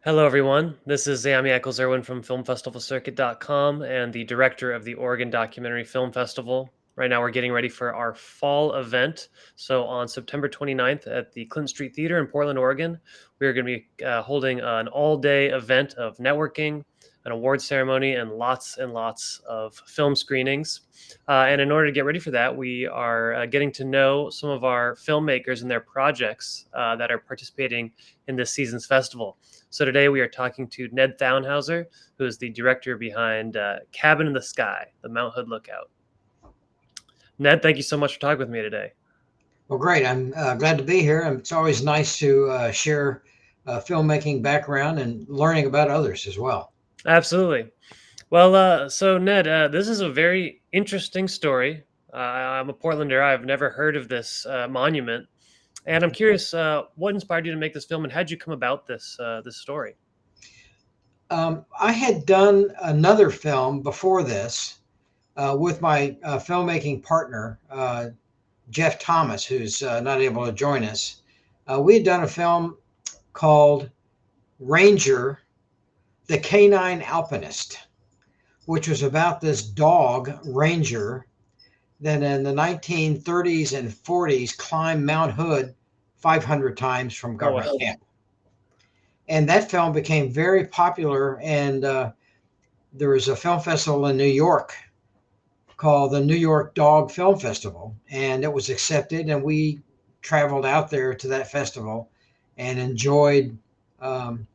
Hello, everyone. This is Zami Eccles-Irwin from FilmFestivalCircuit.com and the director of the Oregon Documentary Film Festival. Right now, we're getting ready for our fall event. So, on September 29th at the Clinton Street Theater in Portland, Oregon, we are going to be holding an all day event of networking, an award ceremony, and lots of film screenings. And in order to get ready for that, we are getting to know some of our filmmakers and their projects that are participating in this season's festival. So today we are talking to Ned Thanhouser, who is the director behind Cabin in the Sky, the Mount Hood Lookout. Ned, thank you so much for talking with me today. Well, great. I'm glad to be here. It's always nice to share filmmaking background and learning about others as well. Absolutely. Well, so Ned, this is a very interesting story. I'm a Portlander. I've never heard of this monument, and I'm curious what inspired you to make this film, and how did you come about this story? I had done another film before this with my filmmaking partner, Jeff Thomas, who's not able to join us. We had done a film called Ranger, the Canine Alpinist, which was about this dog, Ranger, that in the 1930s and 40s climbed Mount Hood 500 times from Oh government wow! camp. And that film became very popular. And there was a film festival in New York called the New York Dog Film Festival, and it was accepted. And we traveled out there to that festival and enjoyed going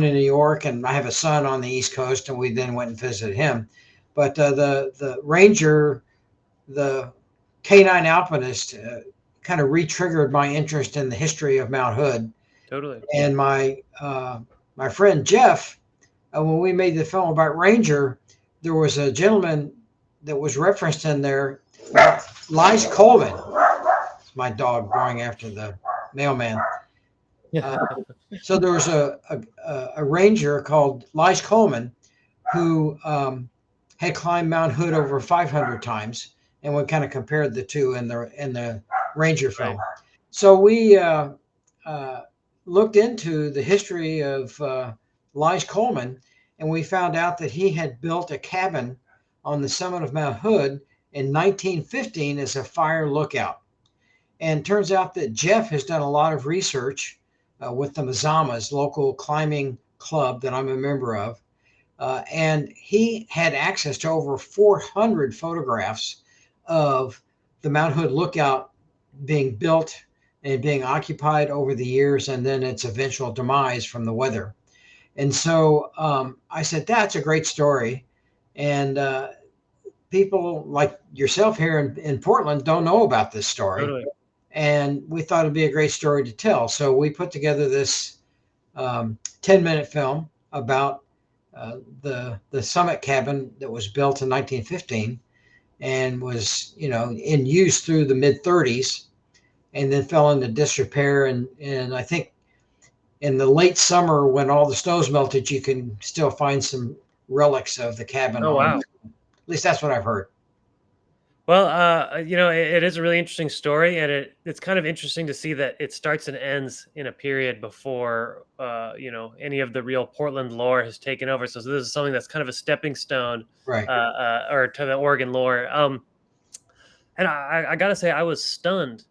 to New York. And I have a son on the East Coast, and we then went and visited him. But the Ranger, the Canine Alpinist, kind of re-triggered my interest in the history of Mount Hood. Totally. And my friend Jeff, when we made the film about Ranger, there was a gentleman that was referenced in there, Lige Coleman. It's my dog going after the mailman. Uh, so there was a ranger called Lige Coleman who had climbed Mount Hood over 500 times, and we kind of compared the two in the Ranger Right. film. So we uh, looked into the history of Lige Coleman, and we found out that he had built a cabin on the summit of Mount Hood in 1915 as a fire lookout. And it turns out that Jeff has done a lot of research with the Mazamas, local climbing club that I'm a member of. And he had access to over 400 photographs of the Mount Hood lookout being built and being occupied over the years, and then its eventual demise from the weather. And so I said, that's a great story. And people like yourself here in Portland don't know about this story. Totally. And we thought it'd be a great story to tell. So we put together this 10-minute film about the summit cabin that was built in 1915 and was, in use through the mid 30s, and then fell into disrepair. And I think in the late summer, when all the snows melted, you can still find some relics of the cabin Oh on. wow! At least that's what I've heard. Well, it is a really interesting story, and it's kind of interesting to see that it starts and ends in a period before, any of the real Portland lore has taken over. So this is something that's kind of a stepping stone, Right. or to the Oregon lore. And I gotta say, I was stunned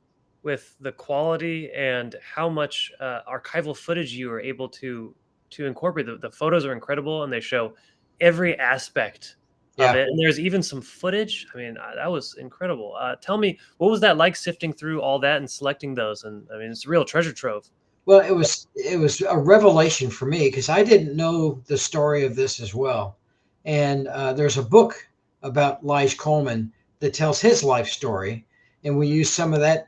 with the quality and how much archival footage you were able to incorporate. The photos are incredible, and they show every aspect of Yeah. it. And there's even some footage. I mean, that was incredible. Tell me, what was that like sifting through all that and selecting those? And I mean, it's a real treasure trove. Well, it was a revelation for me because I didn't know the story of this as well. And there's a book about Lige Coleman that tells his life story, and we use some of that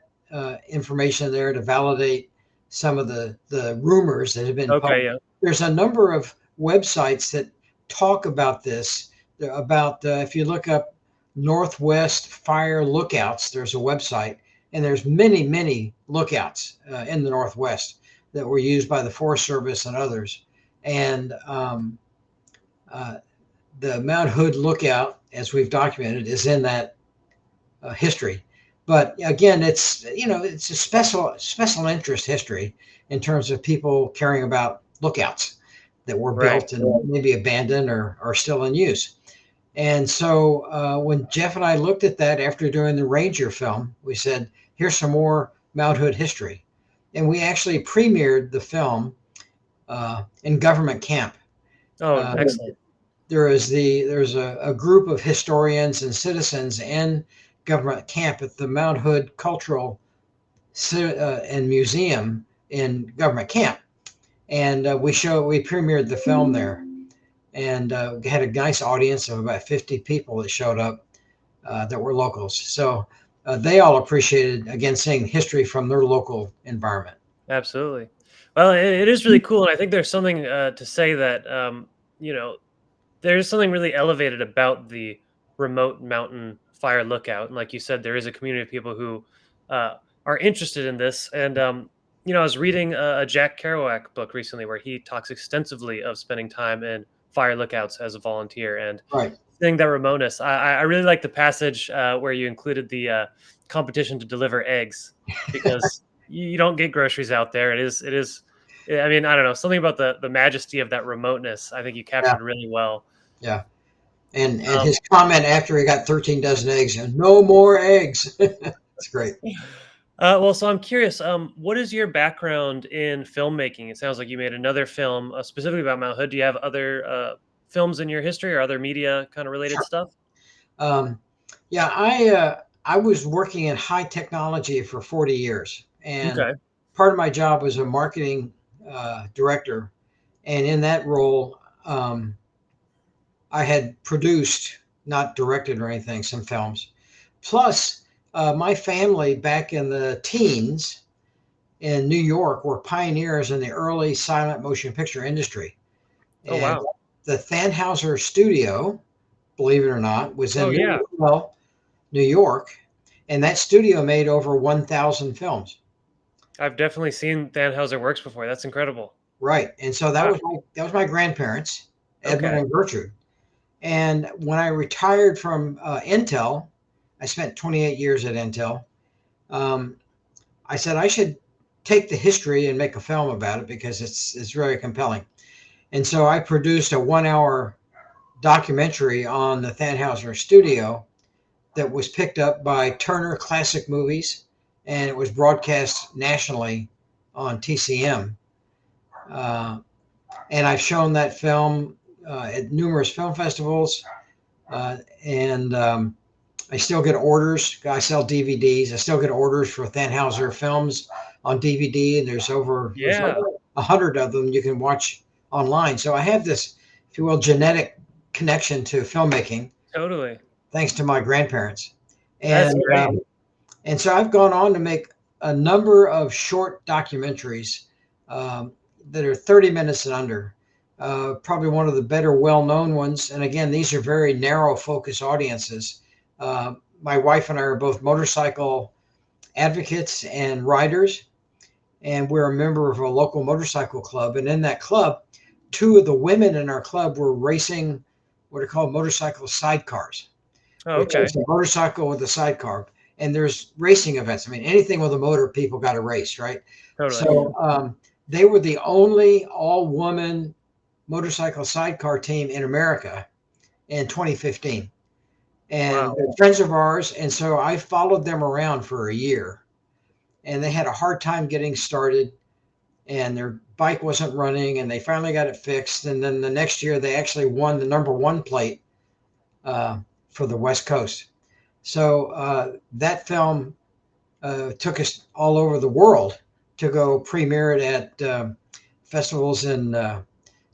information there to validate some of the rumors that have been Okay, published. yeah. There's a number of websites that talk about this. About if you look up Northwest Fire Lookouts, there's a website, and there's many lookouts in the Northwest that were used by the Forest Service and others. And uh, the Mount Hood lookout, as we've documented, is in that history. But again, it's a special interest history in terms of people caring about lookouts. that were Right. built and maybe abandoned or are still in use. And so when Jeff and I looked at that after doing the Ranger film, we said, here's some more Mount Hood history. And we actually premiered the film in government camp. Oh, Uh, excellent. there's a group of historians and citizens in government camp at the Mount Hood Cultural and Museum in government camp, and we premiered the film there, and had a nice audience of about 50 people that showed up that were locals. So they all appreciated again seeing history from their local environment. Absolutely. Well, it is really cool, and I think there's something to say that you know there's something really elevated about the remote mountain fire lookout, and like you said, there is a community of people who uh, are interested in this. And I was reading a Jack Kerouac book recently where he talks extensively of spending time in fire lookouts as a volunteer and Right. seeing that remoteness. I really like the passage where you included the competition to deliver eggs because you don't get groceries out there. It is. I mean, I don't know, something about the majesty of that remoteness. I think you Yeah. captured really well. Yeah. And Um, his comment after he got 13 dozen eggs, no more eggs. It's great. well, so I'm curious. What is your background in filmmaking? It sounds like you made another film specifically about Mount Hood. Do you have other films in your history or other media kind of related Sure. stuff? Um, yeah, I was working in high technology for 40 years, and Okay. part of my job was a marketing director. And in that role, I had produced, not directed or anything, some films. Plus, my family back in the teens in New York were pioneers in the early silent motion picture industry. Oh And wow. the Thanhouser studio, believe it or not, was Oh in yeah. New York, and that studio made over 1,000 films. I've definitely seen Thanhouser works before. That's incredible. Right, and so Wow. that was my grandparents, Edmund Okay. and Gertrude. And when I retired from Intel, I spent 28 years at Intel. Um, I said I should take the history and make a film about it because it's very compelling. And so I produced a 1 hour documentary on the Thanhouser studio that was picked up by Turner Classic Movies, and it was broadcast nationally on TCM. Uh, and I've shown that film at numerous film festivals, and I still get orders. I sell DVDs. I still get orders for Thanhouser films on DVD, and there's Yeah. over 100 of them you can watch online. So I have this, if you will, genetic connection to filmmaking Totally. thanks to my grandparents. That's And great. so I've gone on to make a number of short documentaries um, that are 30 minutes and under. Probably one of the better well-known ones. And again, these are very narrow focus audiences. My wife and I are both motorcycle advocates and riders, and we're a member of a local motorcycle club. And in that club, two of the women in our club were racing what are called motorcycle sidecars, Oh, which okay. is a motorcycle with a sidecar. And there's racing events. I mean, anything with a motor, people got to race, right? Totally. So they were the only all-woman motorcycle sidecar team in America in 2015. And Wow. they're friends of ours. And so I followed them around for a year. And they had a hard time getting started. And their bike wasn't running. And they finally got it fixed. And then the next year, they actually won the #1 plate uh, for the West Coast. So that film took us all over the world to go premiere it at festivals in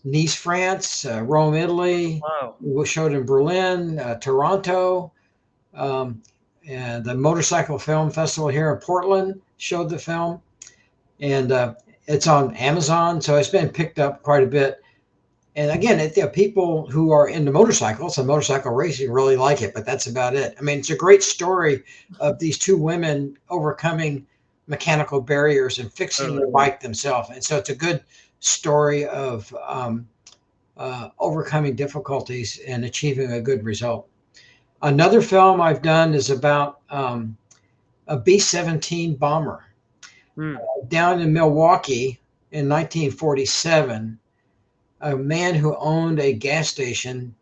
Nice, France, Rome, Italy. Wow. We showed in Berlin, Toronto, um, and the Motorcycle Film Festival here in Portland showed the film, and it's on Amazon, so it's been picked up quite a bit. And again, people who are into motorcycles and motorcycle racing really like it, but that's about it. I mean, it's a great story of these two women overcoming mechanical barriers and fixing Totally. their bike themselves. And so it's a good story of overcoming difficulties and achieving a good result. Another film I've done is about a B-17 bomber Hmm. down in Milwaukee in 1947. a man who owned a gas station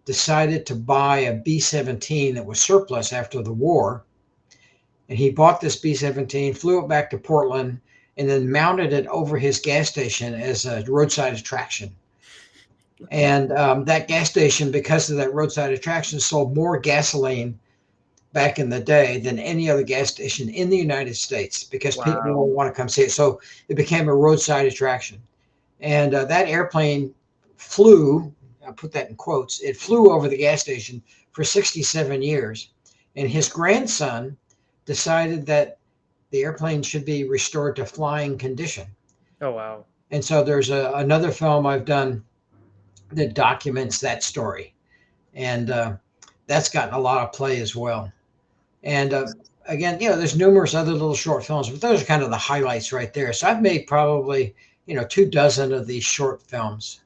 decided to buy a B-17 that was surplus after the war. And he bought this B-17, flew it back to Portland, and then mounted it over his gas station as a roadside attraction. And that gas station, because of that roadside attraction, sold more gasoline back in the day than any other gas station in the United States because people Wow. want to come see it. So it became a roadside attraction. And that airplane flew, I put that in quotes, it flew over the gas station for 67 years. And his grandson decided that the airplane should be restored to flying condition. Oh, wow. And so there's another film I've done that documents that story. And that's gotten a lot of play as well. And again, there's numerous other little short films, but those are kind of the highlights right there. So I've made probably, 2 dozen of these short films.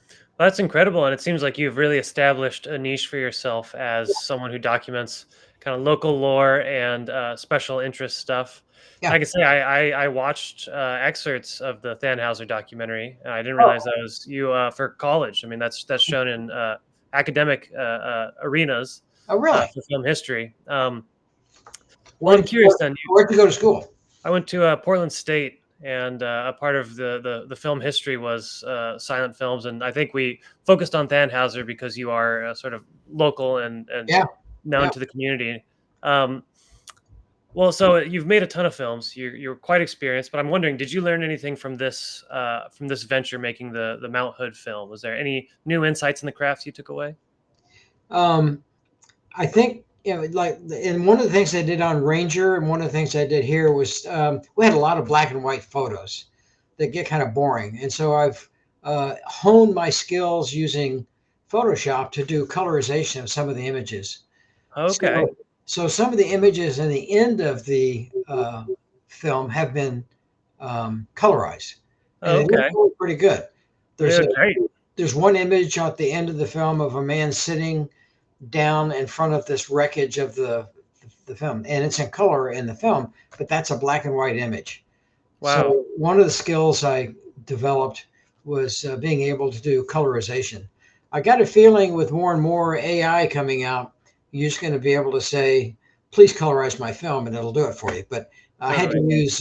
Well, that's incredible, and it seems like you've really established a niche for yourself as someone who documents kind of local lore and special interest stuff. I Yeah. can say I watched excerpts of the Thanhouser documentary. And I didn't Oh, realize that was you for college. I mean, that's shown in academic arenas oh, really? for film history. Well, Where I'm did you curious go, then. where'd you go to school? I went to Portland State, and a part of the film history was silent films, and I think we focused on Thanhouser because you are sort of local and Yeah. known Yeah. to the community. Um, well, so you've made a ton of films. You're quite experienced, but I'm wondering, did you learn anything from this venture making the Mount Hood film? Was there any new insights in the craft you took away? Um, I think, like, and one of the things I did on Ranger and one of the things I did here was we had a lot of black and white photos that get kind of boring. And so I've honed my skills using Photoshop to do colorization of some of the images. Okay, So some of the images in the end of the film have been colorized, and it looks okay, really pretty good. they There's a look great. there's one image at the end of the film of a man sitting down in front of this wreckage of the film, and it's in color in the film, but that's a black and white image. Wow. So one of the skills I developed was being able to do colorization. I got a feeling with more and more AI coming out, you're just going to be able to say, "Please colorize my film," and it'll do it for you. But I had to Totally. use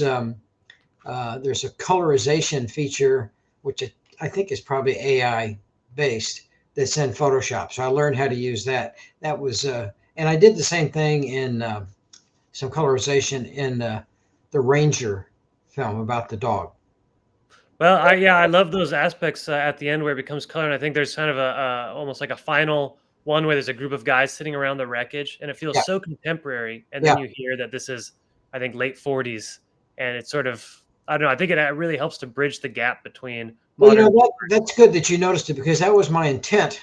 there's a colorization feature which I think is probably AI based that's in Photoshop. So I learned how to use that. That was and I did the same thing in some colorization in the Ranger film about the dog. Well, I love those aspects at the end where it becomes color, and I think there's kind of a almost like a final one where there's a group of guys sitting around the wreckage, and it feels Yeah, so contemporary. And yeah. then you hear that this is, I think, late '40s, and it's sort of I don't know. I think it really helps to bridge the gap between Well, modern. that's good that you noticed it because that was my intent.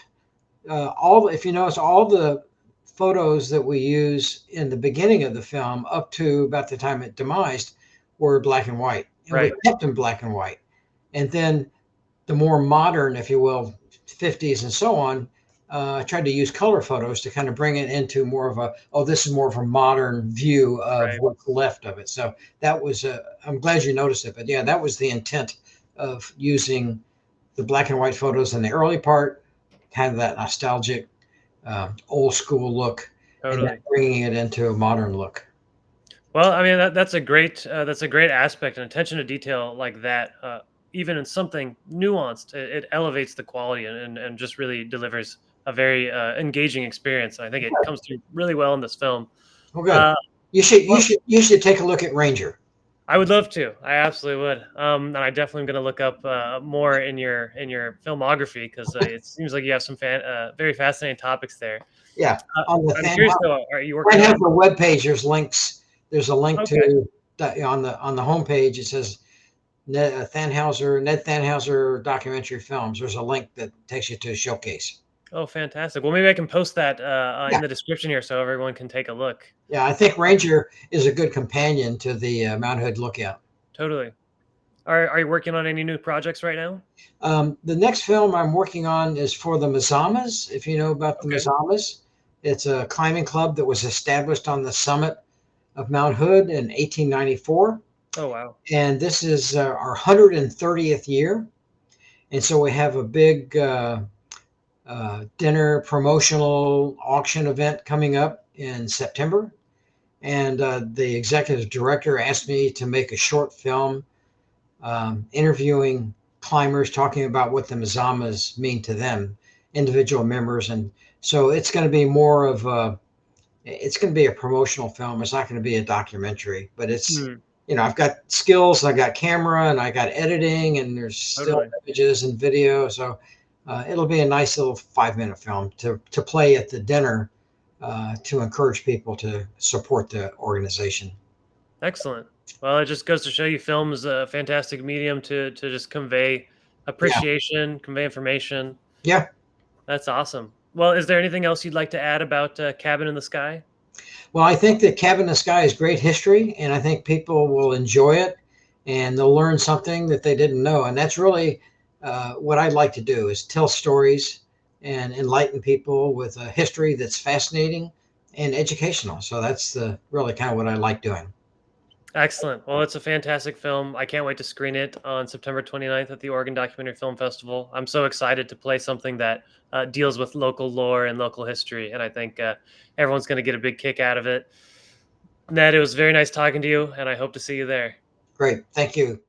If you notice, all the photos that we use in the beginning of the film up to about the time it demised were black and white, and we Right, kept them black and white. And then the more modern, if you will, 50s and so on, I tried to use color photos to kind of bring it into more of this is more of a modern view of right. what's left of it. So that was, I'm glad you noticed it. But yeah, that was the intent of using the black and white photos in the early part, kind of that nostalgic, old school look, and then Totally. bringing it into a modern look. Well, I mean that's a great aspect and attention to detail like that. Even in something nuanced, it elevates the quality and just really delivers a very engaging experience. I think it comes through really well in this film. Oh, good. Uh, You well, should take a look at Ranger. I would love to. I absolutely would. And I definitely am going to look up more in your filmography because it seems like you have some very fascinating topics there. Yeah, Uh, on the I'm curious though. Are you working Thanhouser on? webpage, there's links. There's a link Okay. to on the homepage. It says Ned Thanhouser documentary films. There's a link that takes you to a showcase. Oh, fantastic. Well, maybe I can post that in Yeah, the description here so everyone can take a look. yeah. I think Ranger is a good companion to the Mount Hood Lookout. Totally. Are you working on any new projects right now? The next film I'm working on is for the Mazamas. If you know about the Okay. Mazamas, it's a climbing club that was established on the summit of Mount Hood in 1894, Oh, wow. and this is our 130th year. And so we have a big dinner promotional auction event coming up in September. And the executive director asked me to make a short film interviewing climbers, talking about what the Mazamas mean to them, individual members. And so it's going to be more of it's going to be a promotional film. It's not going to be a documentary, but it's, Hmm, I've got skills, I got camera, and I got editing, and there's still totally. images and video. So it'll be a nice little 5-minute film to play at the dinner to encourage people to support the organization. Excellent. Well, it just goes to show you film is a fantastic medium to just convey Yeah. appreciation, convey information. Yeah. That's awesome. Well, is there anything else you'd like to add about Cabin in the Sky? Well, I think that Cabin in the Sky is great history, and I think people will enjoy it and they'll learn something that they didn't know. And that's really what I'd like to do is tell stories and enlighten people with a history that's fascinating and educational. So that's really kind of what I like doing. Excellent. Well, it's a fantastic film. I can't wait to screen it on September 29th at the Oregon Documentary Film Festival. I'm so excited to play something that deals with local lore and local history, and I think everyone's going to get a big kick out of it. Ned, it was very nice talking to you, and I hope to see you there. Great. Thank you.